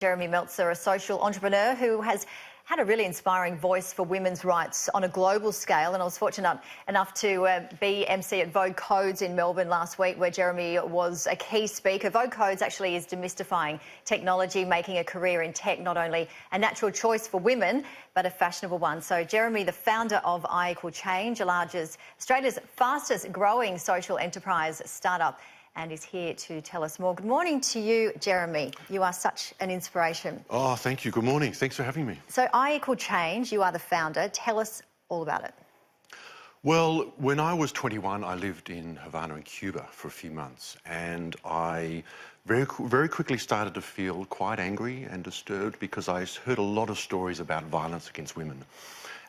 Jeremy Meltzer, a social entrepreneur who has had a really inspiring voice for women's rights on a global scale. And I was fortunate enough to be MC at Vogue Codes in Melbourne last week, where Jeremy was a key speaker. Vogue Codes actually is demystifying technology, making a career in tech not only a natural choice for women, but a fashionable one. So Jeremy, the founder of Ichael Change, Australia's fastest growing social enterprise startup, and is here to tell us more. Good morning to you, Jeremy. You are such an inspiration. Oh, thank you. Good morning. Thanks for having me. So Ichael Change, you are the founder. Tell us all about it. Well, when I was 21, I lived in Havana in Cuba for a few months, and I very quickly started to feel quite angry and disturbed because I heard a lot of stories about violence against women.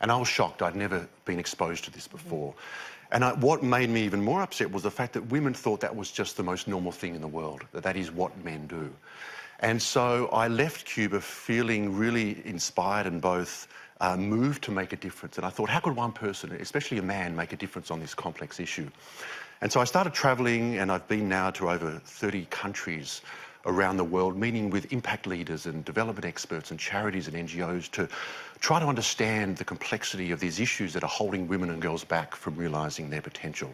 And I was shocked. I'd never been exposed to this before. And what made me even more upset was the fact that women thought that was just the most normal thing in the world, that is what men do. And so I left Cuba feeling really inspired and both moved to make a difference. And I thought, how could one person, especially a man, make a difference on this complex issue? And so I started travelling, and I've been now to over 30 countries around the world, meeting with impact leaders and development experts and charities and NGOs to try to understand the complexity of these issues that are holding women and girls back from realising their potential.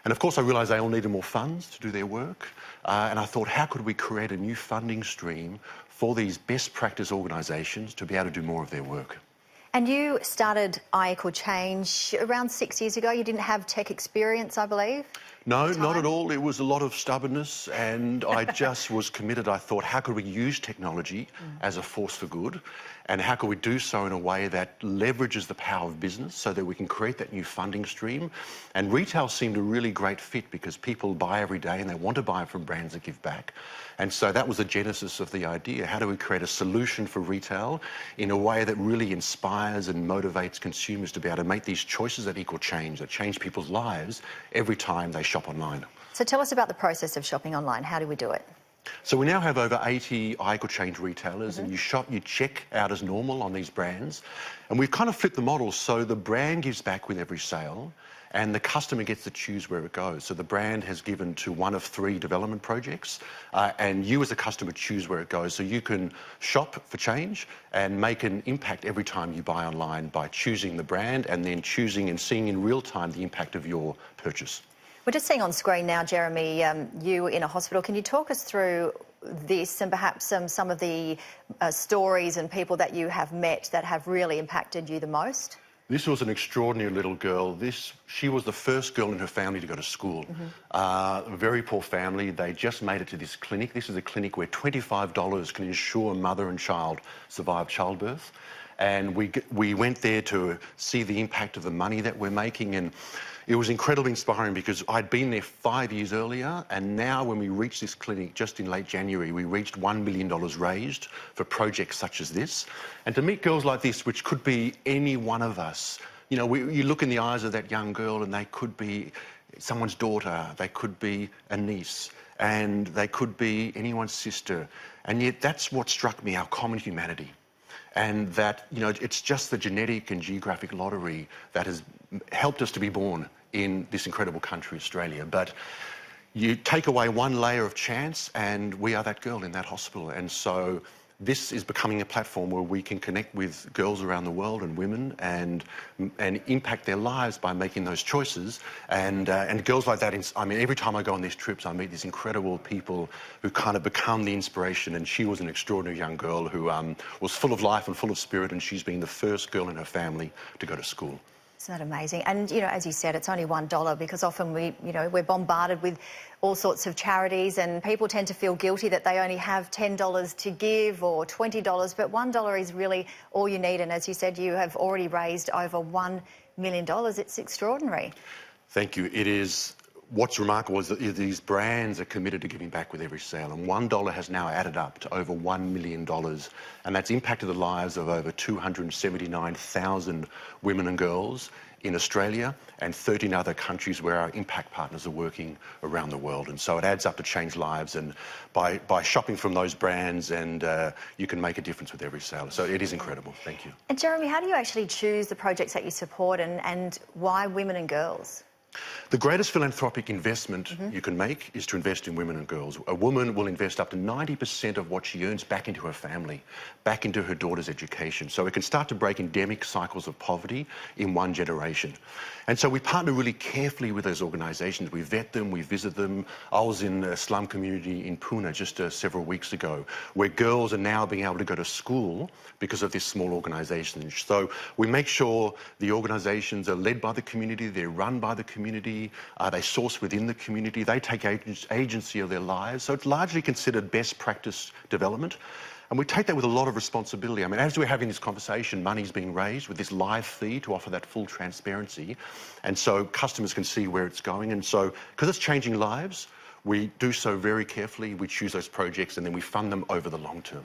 And of course I realised they all needed more funds to do their work, and I thought, how could we create a new funding stream for these best practice organisations to be able to do more of their work? And you started Ichael Change around 6 years ago. You didn't have tech experience, I believe? No, not at all. It was a lot of stubbornness, and I just was committed. I thought, how could we use technology as a force for good, and how could we do so in a way that leverages the power of business so that we can create that new funding stream? And retail seemed a really great fit because people buy every day and they want to buy from brands that give back. And so that was the genesis of the idea. How do we create a solution for retail in a way that really inspires and motivates consumers to be able to make these choices that equal change, that change people's lives every time they shop online? So tell us about the process of shopping online. How do we do it? So we now have over 80 Ichael Change retailers, and you check out as normal on these brands. And we've kind of flipped the model, so the brand gives back with every sale, and the customer gets to choose where it goes. So the brand has given to one of 3 development projects, and you as a customer choose where it goes. So you can shop for change and make an impact every time you buy online by choosing the brand and then choosing and seeing in real time the impact of your purchase. We're just seeing on screen now, Jeremy, you in a hospital. Can you talk us through this and perhaps some of the stories and people that you have met that have really impacted you the most? This was an extraordinary little girl. She was the first girl in her family to go to school. A very poor family. They just made it to this clinic. This is a clinic where $25 can ensure mother and child survive childbirth. And we went there to see the impact of the money that we're making, and it was incredibly inspiring because I'd been there 5 years earlier, and now when we reached this clinic just in late January, we reached $1 million raised for projects such as this. And to meet girls like this, which could be any one of us, you know, you look in the eyes of that young girl and they could be someone's daughter, they could be a niece, and they could be anyone's sister. And yet that's what struck me, our common humanity. And that, you know, it's just the genetic and geographic lottery that has helped us to be born in this incredible country, Australia. But you take away one layer of chance and we are that girl in that hospital. And so this is becoming a platform where we can connect with girls around the world and women and impact their lives by making those choices. And girls like that, I mean, every time I go on these trips, I meet these incredible people who kind of become the inspiration. And she was an extraordinary young girl who was full of life and full of spirit, and she's been the first girl in her family to go to school. Isn't that amazing? And, you know, as you said, it's only $1 because often we're bombarded with all sorts of charities and people tend to feel guilty that they only have $10 to give or $20, but $1 is really all you need. And as you said, you have already raised over $1 million. It's extraordinary. Thank you. It is. What's remarkable is that these brands are committed to giving back with every sale, and $1 has now added up to over $1 million, and that's impacted the lives of over 279,000 women and girls in Australia and 13 other countries where our impact partners are working around the world. And so it adds up to change lives, and by shopping from those brands, and you can make a difference with every sale. So it is incredible. Thank you. And Jeremy, how do you actually choose the projects that you support, and why women and girls? The greatest philanthropic investment you can make is to invest in women and girls. A woman will invest up to 90% of what she earns back into her family, back into her daughter's education. So it can start to break endemic cycles of poverty in one generation. And so we partner really carefully with those organisations. We vet them, we visit them. I was in a slum community in Pune just several weeks ago, where girls are now being able to go to school because of this small organisation. So we make sure the organisations are led by the community, they're run by the community, they source within the community, they take agency of their lives. So it's largely considered best practice development. And we take that with a lot of responsibility. I mean, as we're having this conversation, money's being raised with this live feed to offer that full transparency. And so customers can see where it's going. And so, because it's changing lives, we do so very carefully. We choose those projects and then we fund them over the long term.